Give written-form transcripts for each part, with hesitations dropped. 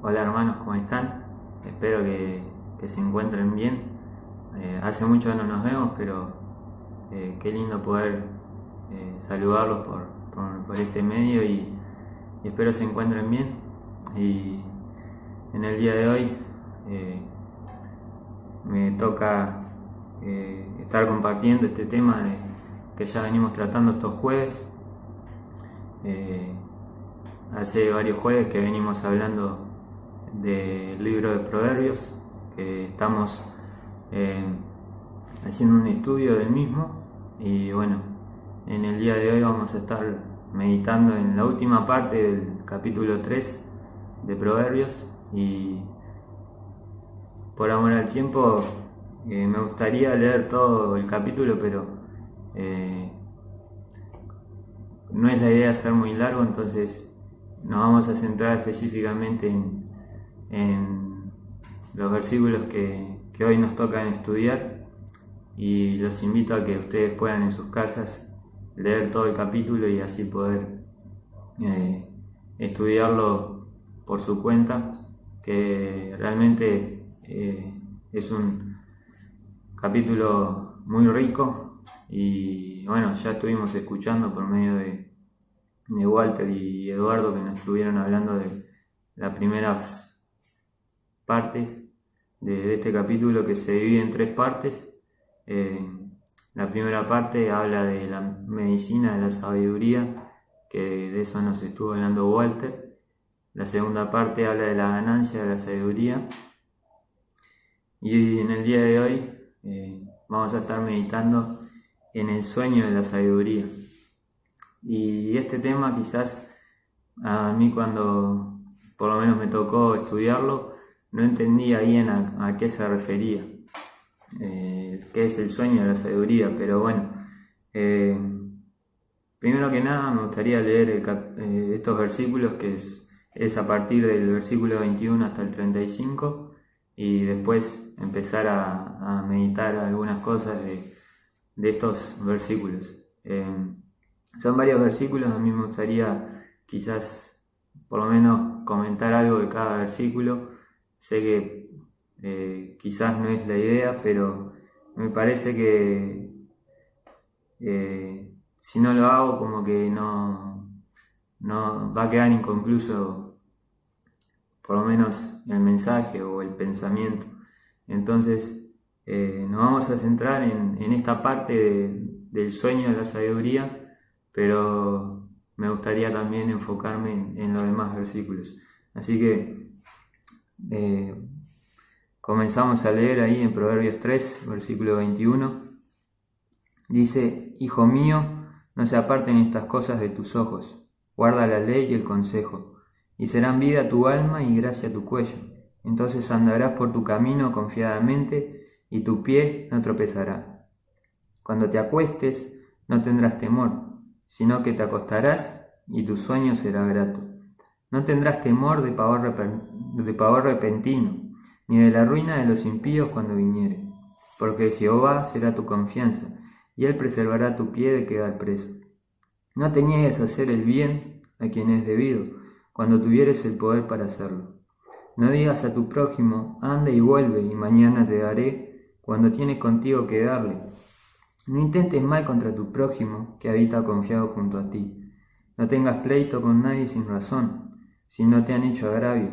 Hola hermanos, ¿cómo están? Espero que se encuentren bien. Hace mucho que no nos vemos, pero qué lindo poder saludarlos por este medio y espero se encuentren bien. Y en el día de hoy eh, me toca estar compartiendo este tema que ya venimos tratando estos jueves. Eh, Hace varios jueves que venimos hablando del libro de Proverbios, que estamos eh, haciendo un estudio del mismo. Y bueno, en el día de hoy vamos a estar meditando en la última parte del capítulo 3 de Proverbios. Y por amor al tiempo me gustaría leer todo el capítulo, pero eh, no es la idea ser muy largo, entonces nos vamos a centrar específicamente en los versículos que hoy nos tocan estudiar, y los invito a que ustedes puedan en sus casas leer todo el capítulo y así poder eh, estudiarlo por su cuenta, que realmente es un capítulo muy rico. Y bueno, ya estuvimos escuchando por medio de Walter y Eduardo, que nos estuvieron hablando de las primeras partes de este capítulo, que se divide en tres partes. La primera parte habla de la medicina de la sabiduría, que de eso nos estuvo hablando Walter. La segunda parte habla de la ganancia de la sabiduría. Y en el día de hoy vamos a estar meditando en el sueño de la sabiduría. Y este tema quizás a mí, cuando por lo menos me tocó estudiarlo, no entendía bien a qué se refería, qué es el sueño de la sabiduría. Pero bueno, primero que nada me gustaría leer estos versículos, que es a partir del versículo 21 hasta el 35, y después empezar a meditar algunas cosas de estos versículos. Son varios versículos, a mí me gustaría quizás por lo menos comentar algo de cada versículo. Sé que quizás no es la idea, pero me parece que si no lo hago, como que no va a quedar inconcluso por lo menos el mensaje o el pensamiento. Entonces nos vamos a centrar en esta parte del sueño de la sabiduría, pero me gustaría también enfocarme en los demás versículos. Así que comenzamos a leer ahí en Proverbios 3, versículo 21. Dice: Hijo mío, no se aparten estas cosas de tus ojos, guarda la ley y el consejo, y serán vida a tu alma y gracia a tu cuello. Entonces andarás por tu camino confiadamente, y tu pie no tropezará. Cuando te acuestes, no tendrás temor, sino que te acostarás y tu sueño será grato. No tendrás temor de pavor repentino, ni de la ruina de los impíos cuando viniere, porque Jehová será tu confianza, y él preservará tu pie de quedar preso. No te niegues a hacer el bien a quien es debido, cuando tuvieres el poder para hacerlo. No digas a tu prójimo: anda y vuelve, y mañana te daré, cuando tienes contigo que darle. No intentes mal contra tu prójimo, que habita confiado junto a ti. No tengas pleito con nadie sin razón, si no te han hecho agravio.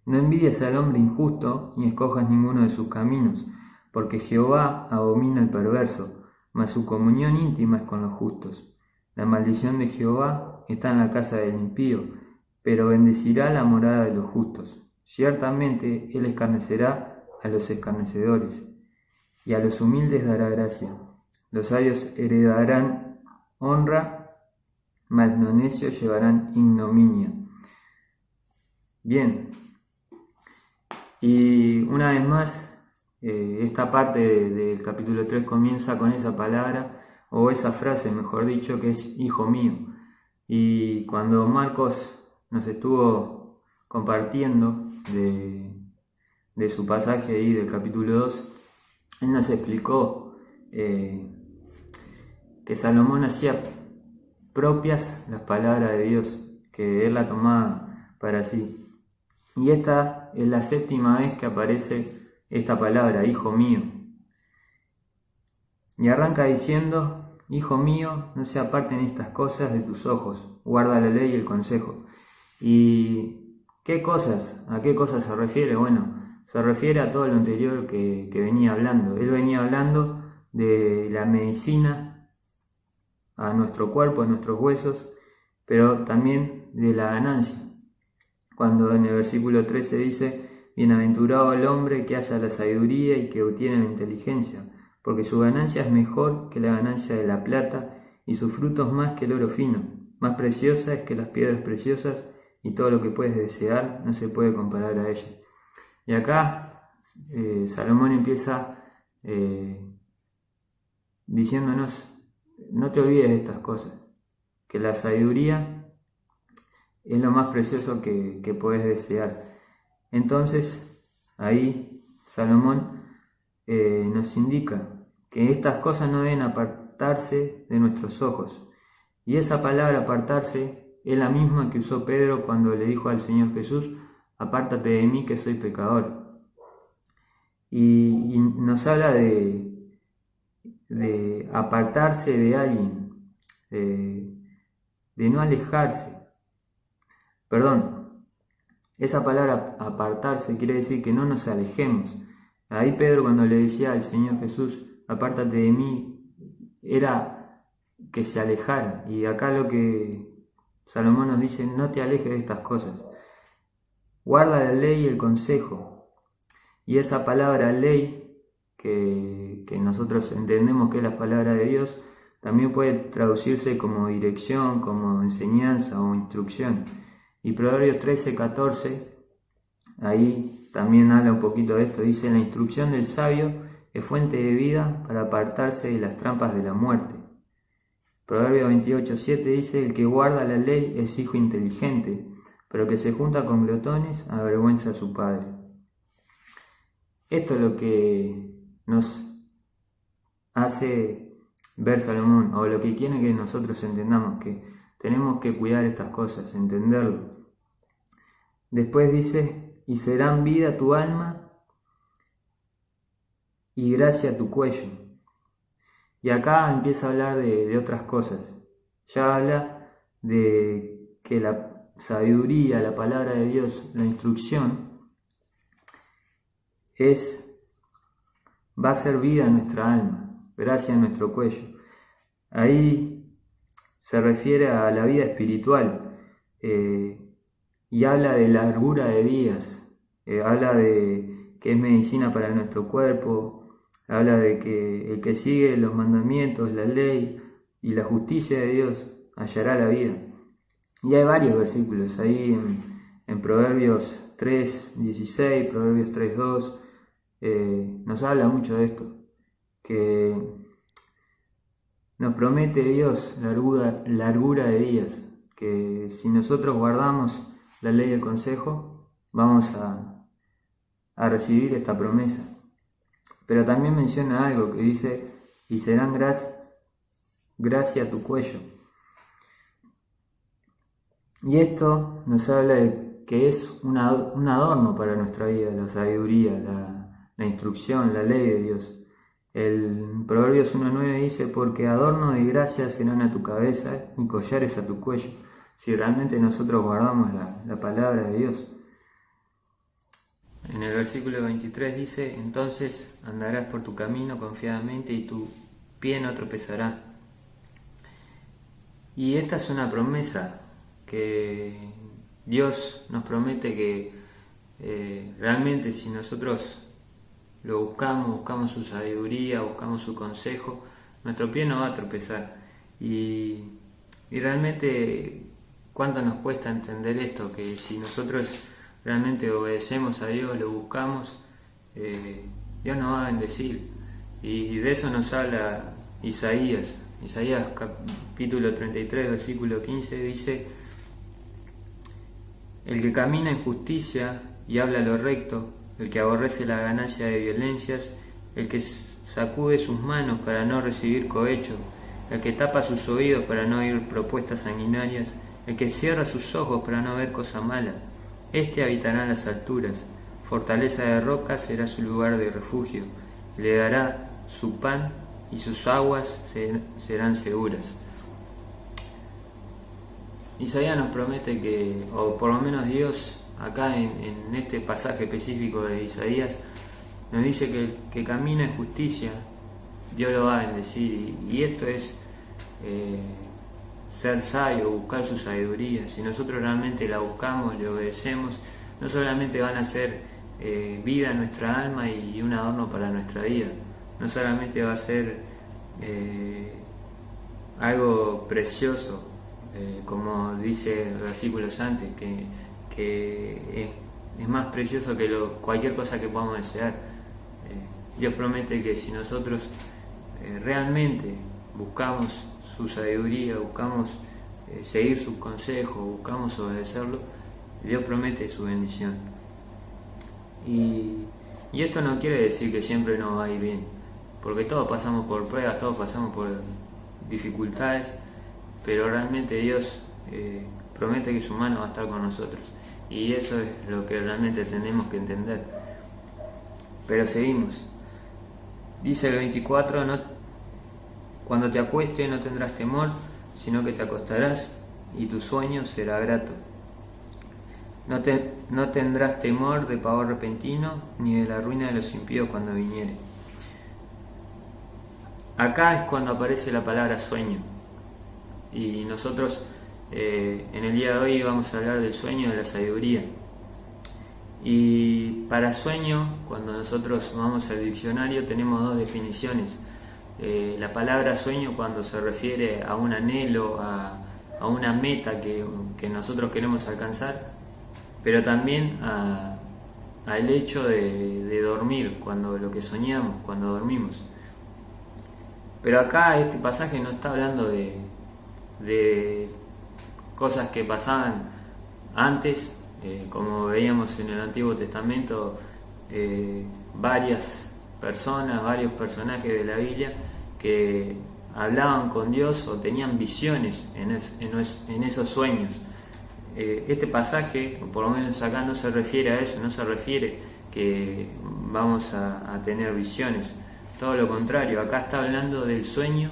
No envidies al hombre injusto, ni escojas ninguno de sus caminos, porque Jehová abomina al perverso, mas su comunión íntima es con los justos. La maldición de Jehová está en la casa del impío, pero bendecirá la morada de los justos. Ciertamente él escarnecerá a los escarnecedores, y a los humildes dará gracia. Los sabios heredarán honra, mas los necios llevarán ignominia. Bien, y una vez más, esta parte del capítulo 3 comienza con esa palabra, o esa frase, mejor dicho, que es hijo mío. Y cuando Marcos nos estuvo compartiendo de su pasaje ahí del capítulo 2, él nos explicó que Salomón hacía propias las palabras de Dios, que él la tomaba para sí. Y esta es la séptima vez que aparece esta palabra, hijo mío. Y arranca diciendo, hijo mío, no se aparten estas cosas de tus ojos, guarda la ley y el consejo. ¿Y qué cosas? ¿A qué cosas se refiere? Bueno, se refiere a todo lo anterior que venía hablando. Él venía hablando de la medicina a nuestro cuerpo, a nuestros huesos, pero también de la ganancia. Cuando en el versículo 13 dice, bienaventurado el hombre que haya la sabiduría y que obtiene la inteligencia, porque su ganancia es mejor que la ganancia de la plata, y sus frutos más que el oro fino, más preciosa es que las piedras preciosas, y todo lo que puedes desear no se puede comparar a ella. Y acá Salomón empieza diciéndonos, no te olvides de estas cosas, que la sabiduría es lo más precioso que puedes desear. Entonces, ahí Salomón nos indica que estas cosas no deben apartarse de nuestros ojos. Y esa palabra apartarse es la misma que usó Pedro cuando le dijo al Señor Jesús, apártate de mí que soy pecador. Y nos habla de apartarse de alguien, de no alejarse. Perdón, esa palabra apartarse quiere decir que no nos alejemos. Ahí Pedro cuando le decía al Señor Jesús, apártate de mí, era que se alejara. Y acá lo que Salomón nos dice, no te alejes de estas cosas. Guarda la ley y el consejo. Y esa palabra ley, que nosotros entendemos que es la palabra de Dios, también puede traducirse como dirección, como enseñanza o instrucción. Y Proverbios 13:14, ahí también habla un poquito de esto, dice, la instrucción del sabio es fuente de vida para apartarse de las trampas de la muerte. Proverbios 28:7 dice, el que guarda la ley es hijo inteligente, pero el que se junta con glotones avergüenza a su padre. Esto es lo que nos hace ver Salomón, o lo que quiere que nosotros entendamos, que tenemos que cuidar estas cosas, entenderlo. Después dice, y serán vida tu alma y gracia tu cuello. Y acá empieza a hablar de otras cosas. Ya habla de que la sabiduría, la palabra de Dios, la instrucción, va a ser vida en nuestra alma, gracia en nuestro cuello. Ahí se refiere a la vida espiritual y habla de largura de días, habla de que es medicina para nuestro cuerpo, habla de que el que sigue los mandamientos, la ley y la justicia de Dios hallará la vida. Y hay varios versículos ahí en Proverbios 3:16, Proverbios 3:2, nos habla mucho de esto, que nos promete Dios largura de días, que si nosotros guardamos la ley y el consejo, vamos a recibir esta promesa. Pero también menciona algo que dice, y serán gracia a tu cuello. Y esto nos habla de que es un adorno para nuestra vida, la sabiduría, la instrucción, la ley de Dios. El Proverbios 1:9 dice, porque adorno de gracia serán a tu cabeza y collares a tu cuello, si realmente nosotros guardamos la palabra de Dios. En el versículo 23 dice, entonces andarás por tu camino confiadamente y tu pie no tropezará. Y esta es una promesa que Dios nos promete que realmente si nosotros lo buscamos su sabiduría, buscamos su consejo, nuestro pie no va a tropezar. Y realmente, ¿cuánto nos cuesta entender esto? Que si nosotros realmente obedecemos a Dios, lo buscamos, Dios nos va a bendecir. Y de eso nos habla Isaías capítulo 33, versículo 15, dice, el que camina en justicia y habla lo recto, el que aborrece la ganancia de violencias, el que sacude sus manos para no recibir cohecho, el que tapa sus oídos para no oír propuestas sanguinarias, el que cierra sus ojos para no ver cosa mala, Este habitará en las alturas, fortaleza de roca será su lugar de refugio, le dará su pan y sus aguas serán seguras. Isaías nos promete que, o por lo menos Dios, acá en este pasaje específico de Isaías, nos dice que el que camina en justicia, Dios lo va a bendecir. Y esto es ser sabio, buscar su sabiduría. Si nosotros realmente la buscamos, le obedecemos, no solamente van a ser vida en nuestra alma y un adorno para nuestra vida, no solamente va a ser algo precioso, como dice el versículo antes, que es más precioso que cualquier cosa que podamos desear. Dios promete que si nosotros realmente buscamos su sabiduría, buscamos seguir sus consejos, buscamos obedecerlo, Dios promete su bendición. Y esto no quiere decir que siempre nos va a ir bien, porque todos pasamos por pruebas, todos pasamos por dificultades, pero realmente Dios promete que su mano va a estar con nosotros, y eso es lo que realmente tenemos que entender. Pero seguimos. Dice el 24, cuando te acuestes no tendrás temor, sino que te acostarás y tu sueño será grato. No tendrás temor de pavor repentino, ni de la ruina de los impíos cuando viniere. Acá es cuando aparece la palabra sueño. Y nosotros en el día de hoy vamos a hablar del sueño de la sabiduría. Y para sueño, cuando nosotros vamos al diccionario, tenemos dos definiciones. La palabra sueño cuando se refiere a un anhelo, a una meta que nosotros queremos alcanzar, pero también al hecho de dormir, cuando lo que soñamos, cuando dormimos. Pero acá este pasaje no está hablando de cosas que pasaban antes, como veíamos en el Antiguo Testamento, varias personas, varios personajes de la Biblia que hablaban con Dios o tenían visiones en esos sueños. Este pasaje, por lo menos acá, no se refiere a eso, no se refiere que vamos a tener visiones, todo lo contrario. Acá está hablando del sueño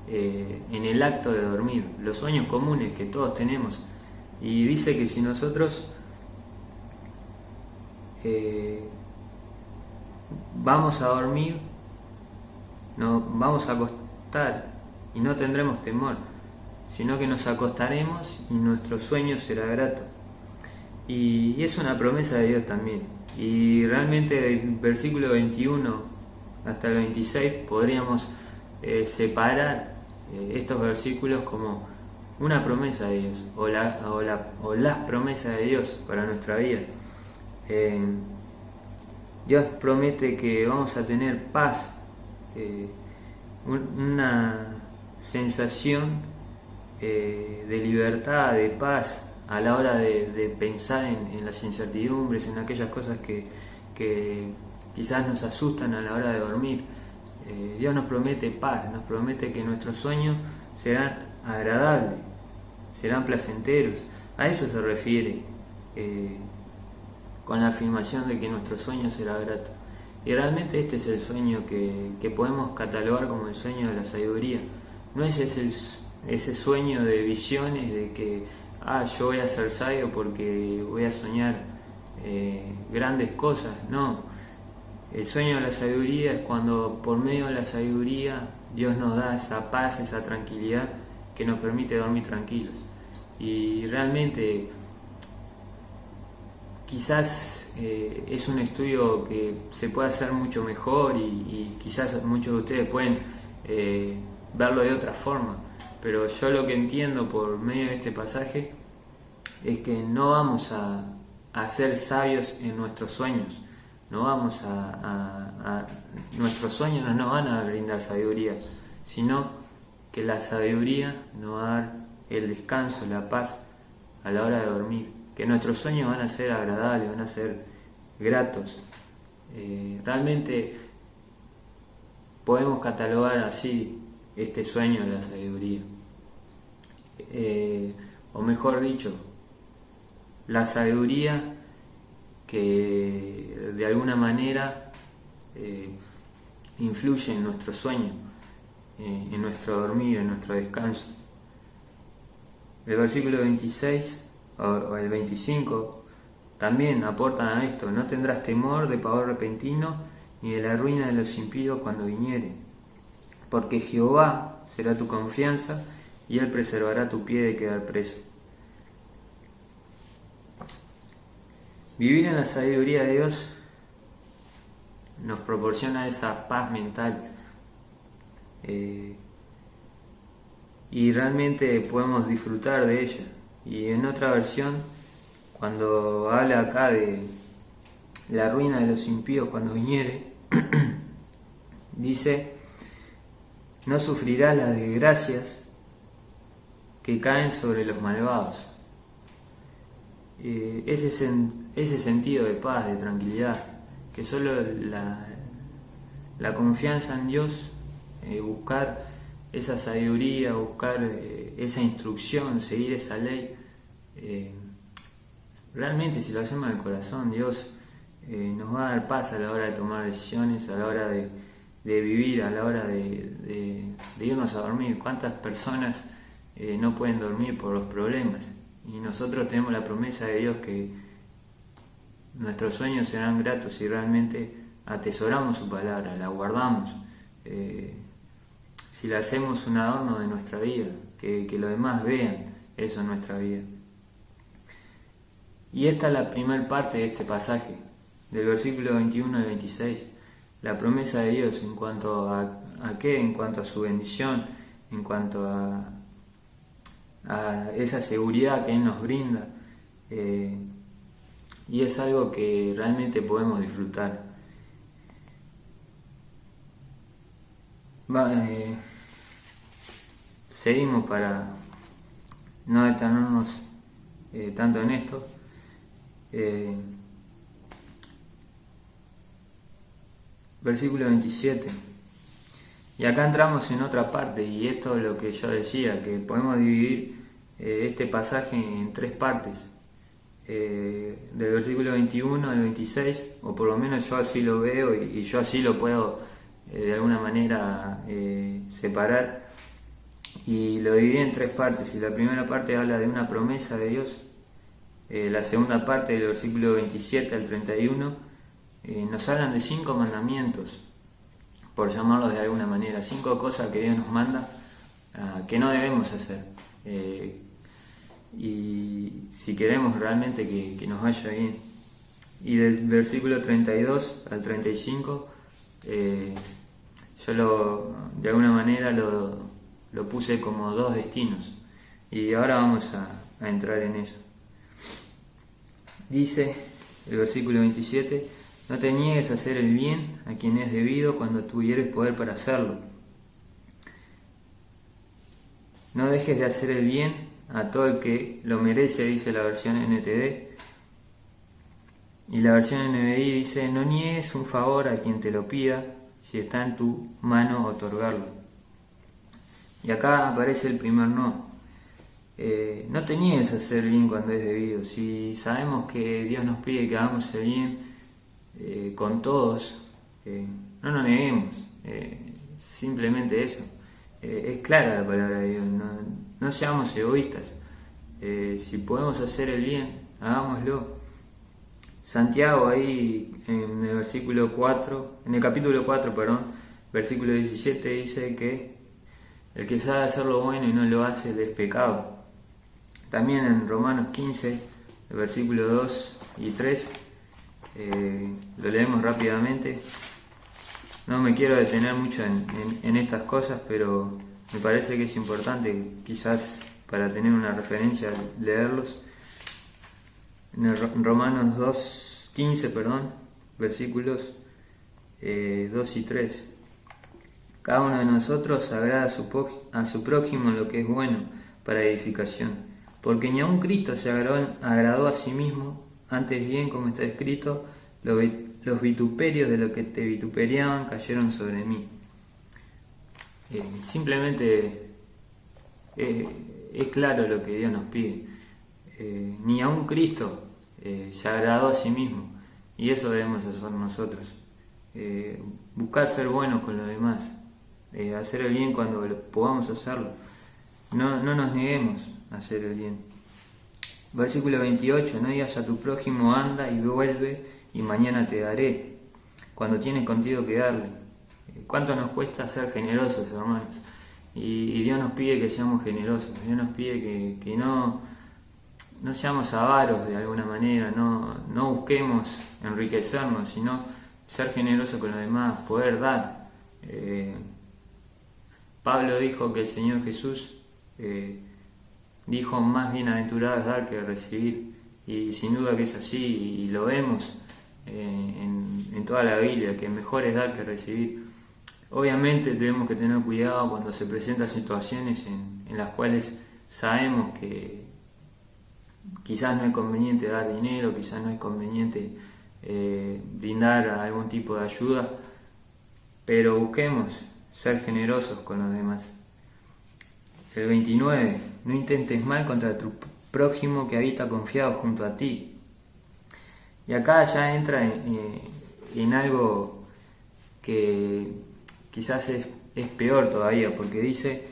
en el acto de dormir, los sueños comunes que todos tenemos, y dice que si nosotros vamos a dormir, nos vamos a acostar y no tendremos temor, sino que nos acostaremos y nuestro sueño será grato. Y es una promesa de Dios también. Y realmente del versículo 21 hasta el 26 podríamos separar estos versículos como una promesa de Dios o las promesas de Dios para nuestra vida. Dios promete que vamos a tener paz, una sensación de libertad, de paz a la hora de pensar en las incertidumbres, en aquellas cosas que quizás nos asustan a la hora de dormir. Dios nos promete paz, nos promete que nuestros sueños serán agradables, serán placenteros. A eso se refiere con la afirmación de que nuestro sueño será grato. Y realmente este es el sueño que podemos catalogar como el sueño de la sabiduría. No es ese sueño de visiones de que yo voy a ser sabio porque voy a soñar grandes cosas. No, el sueño de la sabiduría es cuando por medio de la sabiduría Dios nos da esa paz, esa tranquilidad que nos permite dormir tranquilos. Y realmente quizás es un estudio que se puede hacer mucho mejor y quizás muchos de ustedes pueden verlo de otra forma, pero yo lo que entiendo por medio de este pasaje es que no vamos a ser sabios en nuestros sueños, no vamos nuestros sueños no nos van a brindar sabiduría, sino que la sabiduría nos va a dar el descanso, la paz a la hora de dormir, que nuestros sueños van a ser agradables, van a ser gratos. Realmente podemos catalogar así este sueño de la sabiduría. O mejor dicho, la sabiduría que de alguna manera influye en nuestro sueño, en nuestro dormir, en nuestro descanso. El versículo 26 o el 25 también aportan a esto: no tendrás temor de pavor repentino, ni de la ruina de los impíos cuando viniere, porque Jehová será tu confianza, y Él preservará tu pie de quedar preso. Vivir en la sabiduría de Dios nos proporciona esa paz mental, y realmente podemos disfrutar de ella. Y en otra versión, cuando habla acá de la ruina de los impíos cuando viniere, dice: no sufrirás las desgracias que caen sobre los malvados. Ese sentido de paz, de tranquilidad, que solo la confianza en Dios, buscar esa sabiduría, buscar esa instrucción, seguir esa ley, realmente si lo hacemos de corazón, Dios nos va a dar paz a la hora de tomar decisiones, a la hora de vivir, a la hora de irnos a dormir. ¿Cuántas personas no pueden dormir por los problemas? Y nosotros tenemos la promesa de Dios que nuestros sueños serán gratos si realmente atesoramos su palabra, la guardamos, si la hacemos un adorno de nuestra vida, que los demás vean eso en nuestra vida. Y esta es la primera parte de este pasaje, del versículo 21 al 26, la promesa de Dios en cuanto a qué, en cuanto a su bendición, en cuanto a esa seguridad que Él nos brinda, y es algo que realmente podemos disfrutar. Seguimos para no detenernos tanto en esto. Versículo 27. Y acá entramos en otra parte, y esto es lo que yo decía, que podemos dividir este pasaje en tres partes, del versículo 21 al 26, o por lo menos yo así lo veo, y yo así lo puedo de alguna manera separar, y lo dividí en tres partes. Y la primera parte habla de una promesa de Dios, la segunda parte, del versículo 27 al 31, nos hablan de 5 mandamientos, por llamarlos de alguna manera, 5 cosas que Dios nos manda que no debemos hacer, y si queremos realmente que nos vaya bien. Y del versículo 32 al 35 yo de alguna manera lo puse como 2 destinos, y ahora vamos a entrar en eso. Dice el versículo 27: no te niegues a hacer el bien a quien es debido cuando tuvieres poder para hacerlo. No dejes de hacer el bien a todo el que lo merece, dice la versión NTV. Y la versión NBI dice: no niegues un favor a quien te lo pida, si está en tu mano otorgarlo. Y acá aparece el primer no. No te niegues a hacer el bien cuando es debido. Si sabemos que Dios nos pide que hagamos el bien con todos, no nos neguemos, simplemente eso. Es clara la palabra de Dios, no seamos egoístas. Si podemos hacer el bien, hagámoslo. Santiago ahí en el versículo 4, en el capítulo 4, versículo 17 dice que el que sabe hacer lo bueno y no lo hace le es pecado. También en Romanos 15, el versículo 2 y 3, lo leemos rápidamente. No me quiero detener mucho en estas cosas, pero me parece que es importante, quizás para tener una referencia, leerlos. En Romanos 15, versículos 2 y 3. Cada uno de nosotros agrada a su prójimo lo que es bueno para edificación, porque ni aun Cristo se agradó a sí mismo, antes bien, como está escrito: los vituperios de los que te vituperiaban cayeron sobre mí. Simplemente es claro lo que Dios nos pide. ni aun Cristo se agradó a sí mismo, y eso debemos hacer nosotros. Buscar ser buenos con los demás, hacer el bien cuando podamos hacerlo. No nos neguemos a hacer el bien. Versículo 28, no digas a tu prójimo anda y vuelve y mañana te daré, cuando tienes contigo que darle. ¿Cuánto nos cuesta ser generosos, hermanos? Y Dios nos pide que seamos generosos, Dios nos pide que no seamos avaros de alguna manera, no busquemos enriquecernos, sino ser generosos con los demás, poder dar. Pablo dijo que el Señor Jesús dijo más bienaventurado es dar que recibir, y sin duda que es así, y lo vemos en toda la Biblia, que mejor es dar que recibir. Obviamente tenemos que tener cuidado cuando se presentan situaciones en las cuales sabemos que quizás no es conveniente dar dinero, quizás no es conveniente brindar algún tipo de ayuda, pero busquemos ser generosos con los demás. El 29, no intentes mal contra tu prójimo que habita confiado junto a ti. Y acá ya entra en algo que quizás es peor todavía, porque dice,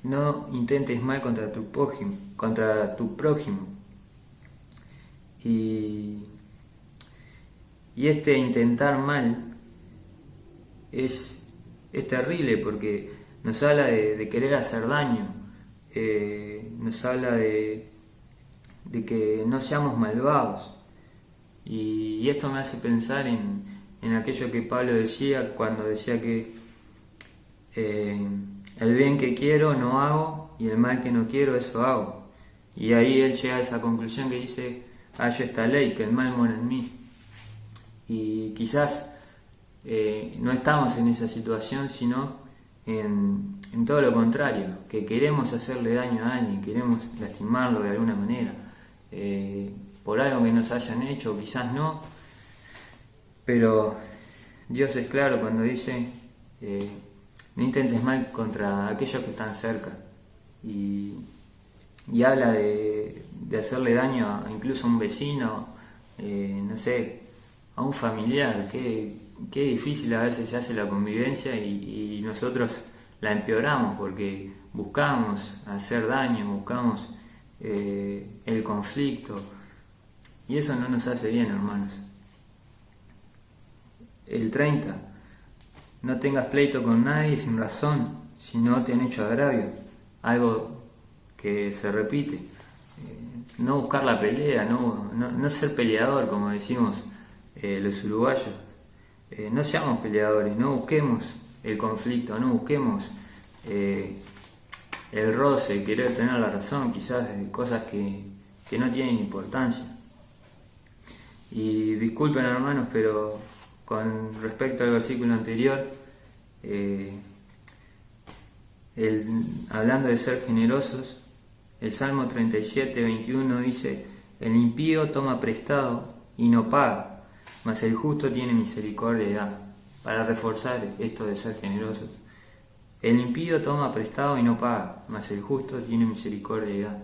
no intentes mal contra tu prójimo. Y este intentar mal es terrible, porque nos habla de querer hacer daño, nos habla de que no seamos malvados. Y esto me hace pensar en aquello que Pablo decía cuando decía que el bien que quiero no hago y el mal que no quiero eso hago. Y ahí él llega a esa conclusión que dice, hallo esta ley, que el mal mora en mí. Y quizás no estamos en esa situación, sino en todo lo contrario, que queremos hacerle daño a alguien, queremos lastimarlo de alguna manera, por algo que nos hayan hecho, o quizás no, pero Dios es claro cuando dice, no intentes mal contra aquellos que están cerca, y habla de hacerle daño incluso a un vecino, no sé, a un familiar. Qué difícil a veces se hace la convivencia y nosotros la empeoramos porque buscamos hacer daño, buscamos el conflicto, y eso no nos hace bien, hermanos. El 30, no tengas pleito con nadie sin razón, si no te han hecho agravio, algo que se repite. No buscar la pelea, no ser peleador, como decimos los uruguayos. No seamos peleadores, no busquemos el conflicto, no busquemos el roce, querer tener la razón, quizás de cosas que no tienen importancia. Y disculpen, hermanos, pero con respecto al versículo anterior, hablando de ser generosos, el Salmo 37, 21 dice, el impío toma prestado y no paga, mas el justo tiene misericordia y da. Para reforzar esto de ser generosos, el impío toma prestado y no paga, mas el justo tiene misericordia y da.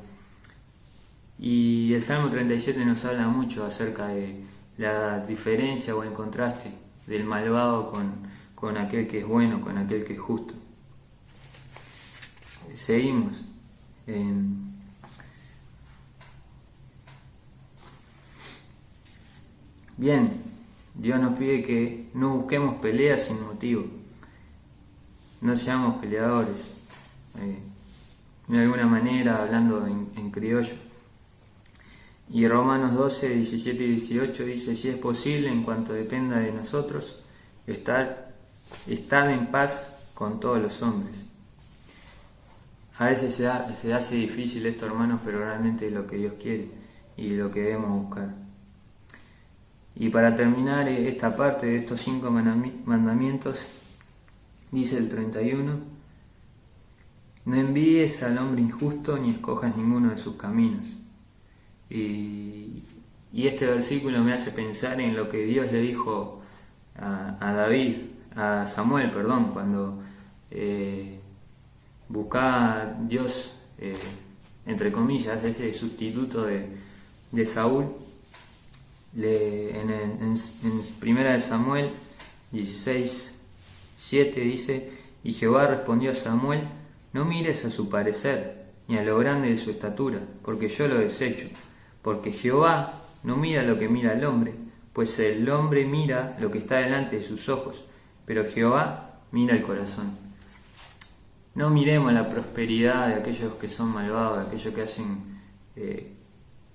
Y el Salmo 37 nos habla mucho acerca de la diferencia o el contraste del malvado con aquel que es bueno, con aquel que es justo. Seguimos. Bien, Dios nos pide que no busquemos peleas sin motivo, no seamos peleadores, de alguna manera, hablando en criollo. Y Romanos 12, 17 y 18 dice, si es posible, en cuanto dependa de nosotros, estad en paz con todos los hombres. A veces se hace difícil esto, hermanos, pero realmente es lo que Dios quiere y lo que debemos buscar. Y para terminar esta parte de estos 5 mandamientos, dice el 31, no envíes al hombre injusto ni escojas ninguno de sus caminos. Y este versículo me hace pensar en lo que Dios le dijo a Samuel, cuando buscaba Dios entre comillas, ese sustituto de Saúl. En Primera de Samuel 16:7 dice: y Jehová respondió a Samuel: no mires a su parecer, ni a lo grande de su estatura, porque yo lo desecho. Porque Jehová no mira lo que mira el hombre, pues el hombre mira lo que está delante de sus ojos, pero Jehová mira el corazón. No miremos la prosperidad de aquellos que son malvados, de aquellos que hacen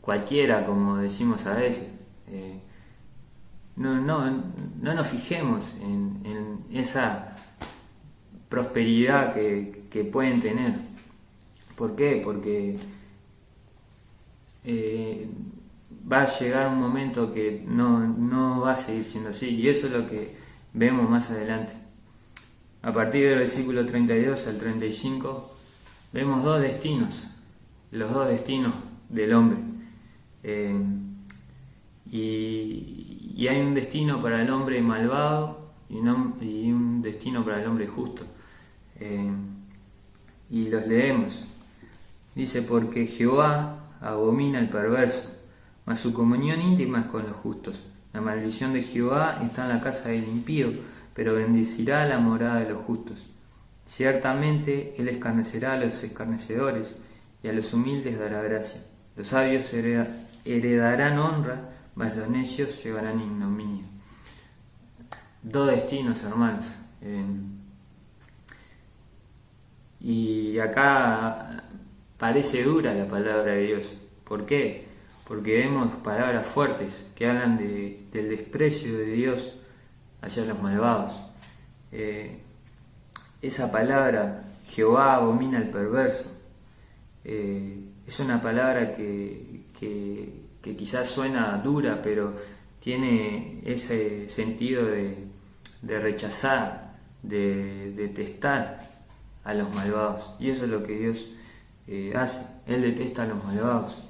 cualquiera, como decimos a veces. No nos fijemos en esa prosperidad que pueden tener. ¿Por qué? Porque va a llegar un momento que no va a seguir siendo así, y eso es lo que vemos más adelante. A partir del versículo 32 al 35 vemos dos destinos, los dos destinos del hombre. Y hay un destino para el hombre malvado y un destino para el hombre justo. Y los leemos. Dice: porque Jehová abomina al perverso, mas su comunión íntima es con los justos. La maldición de Jehová está en la casa del impío, pero bendecirá la morada de los justos. Ciertamente él escarnecerá a los escarnecedores, y a los humildes dará gracia. Los sabios heredarán honra, mas los necios llevarán ignominia. Dos destinos, hermanos. Y acá parece dura la palabra de Dios. ¿Por qué? Porque vemos palabras fuertes que hablan del desprecio de Dios hacia los malvados. Esa palabra, Jehová abomina al perverso, es una palabra que quizás suena dura, pero tiene ese sentido de rechazar, de detestar a los malvados. Y eso es lo que Dios hace. Él detesta a los malvados.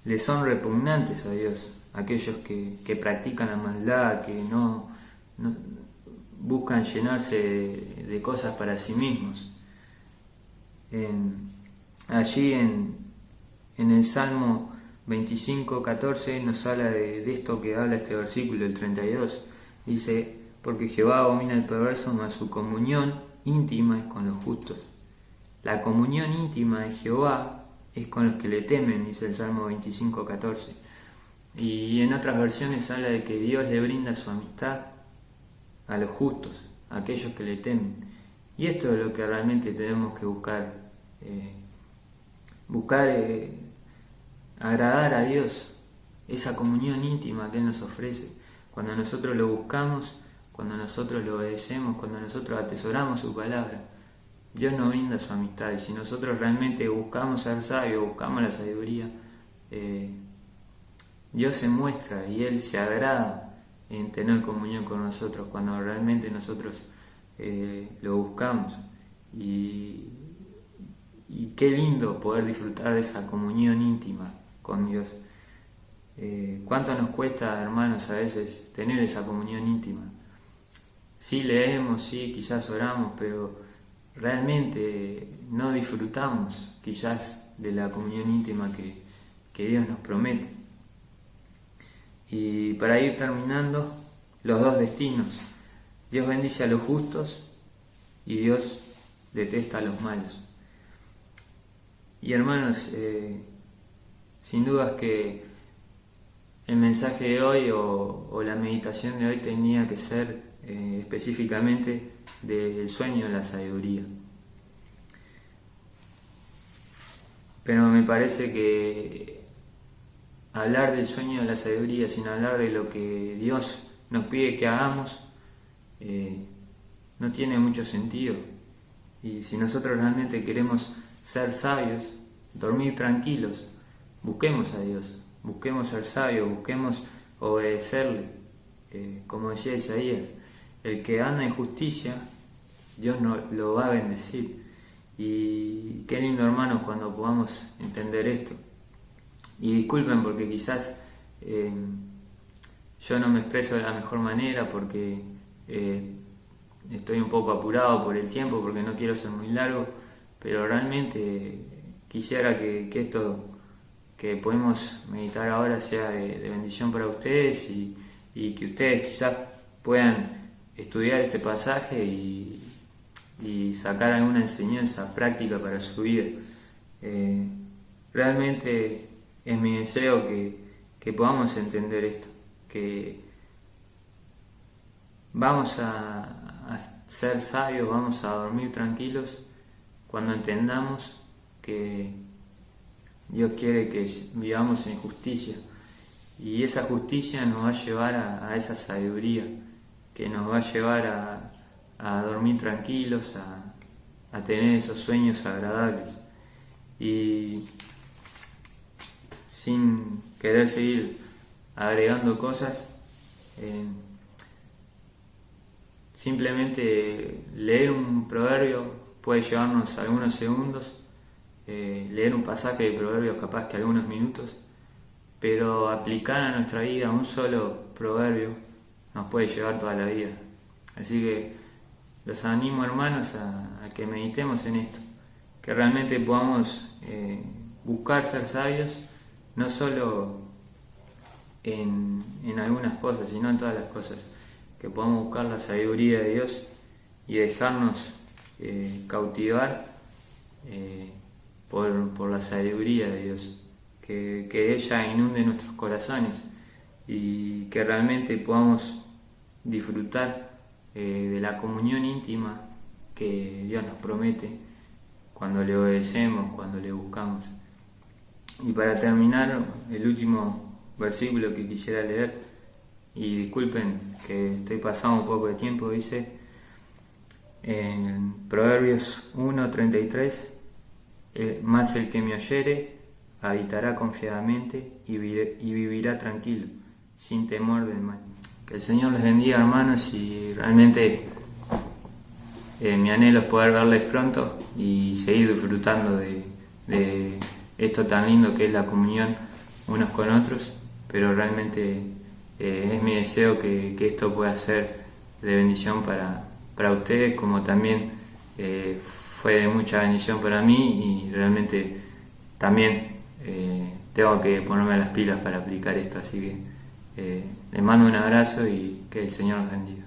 Le son repugnantes a Dios aquellos que practican la maldad, que no buscan llenarse de cosas para sí mismos. Allí en el Salmo 25:14 nos habla de esto que habla este versículo, el 32. Dice: porque Jehová abomina el perverso, mas su comunión íntima es con los justos. La comunión íntima de Jehová es con los que le temen, dice el Salmo 25:14. Y en otras versiones habla de que Dios le brinda su amistad a los justos, a aquellos que le temen. Y esto es lo que realmente tenemos que buscar. Agradar a Dios, esa comunión íntima que Él nos ofrece. Cuando nosotros lo buscamos, cuando nosotros lo obedecemos, cuando nosotros atesoramos su palabra, Dios nos brinda su amistad. Y si nosotros realmente buscamos ser sabios, buscamos la sabiduría, Dios se muestra y Él se agrada en tener comunión con nosotros cuando realmente nosotros lo buscamos. Y qué lindo poder disfrutar de esa comunión íntima con Dios. ¿Cuánto nos cuesta, hermanos, a veces tener esa comunión íntima? Sí leemos, sí quizás oramos, pero realmente no disfrutamos quizás de la comunión íntima que Dios nos promete. Y para ir terminando, los dos destinos. Dios bendice a los justos y Dios detesta a los malos. Y hermanos, sin dudas que el mensaje de hoy o la meditación de hoy tenía que ser específicamente del sueño de la sabiduría. Pero me parece que hablar del sueño de la sabiduría sin hablar de lo que Dios nos pide que hagamos no tiene mucho sentido. Y si nosotros realmente queremos ser sabios, dormir tranquilos, busquemos a Dios, busquemos ser sabios, busquemos obedecerle. Como decía Isaías, el que anda en justicia, Dios lo va a bendecir. Y qué lindo, hermanos, cuando podamos entender esto. Y disculpen porque quizás yo no me expreso de la mejor manera, porque estoy un poco apurado por el tiempo porque no quiero ser muy largo, pero realmente quisiera que esto que podemos meditar ahora sea de bendición para ustedes y que ustedes quizás puedan estudiar este pasaje y sacar alguna enseñanza práctica para su vida. Realmente es mi deseo que podamos entender esto, que vamos a ser sabios, vamos a dormir tranquilos cuando entendamos que Dios quiere que vivamos en justicia, y esa justicia nos va a llevar a esa sabiduría que nos va a llevar a dormir tranquilos, a tener esos sueños agradables. Y sin querer seguir agregando cosas, simplemente leer un proverbio puede llevarnos algunos segundos, leer un pasaje de proverbios capaz que algunos minutos, pero aplicar a nuestra vida un solo proverbio nos puede llevar toda la vida. Así que los animo, hermanos, a que meditemos en esto, que realmente podamos buscar ser sabios, no solo en algunas cosas, sino en todas las cosas, que podamos buscar la sabiduría de Dios y dejarnos cautivar por la sabiduría de Dios, que ella inunde nuestros corazones y que realmente podamos disfrutar de la comunión íntima que Dios nos promete cuando le obedecemos, cuando le buscamos. Y para terminar, el último versículo que quisiera leer, y disculpen que estoy pasando un poco de tiempo, dice en Proverbios 1:33, más el que me oyere habitará confiadamente y vivirá tranquilo, sin temor del mal. Que el Señor les bendiga, hermanos, y realmente mi anhelo es poder verles pronto y seguir disfrutando de esto tan lindo que es la comunión unos con otros, pero realmente es mi deseo que esto pueda ser de bendición para ustedes, como también fue de mucha bendición para mí, y realmente también tengo que ponerme las pilas para aplicar esto, así que les mando un abrazo y que el Señor los bendiga.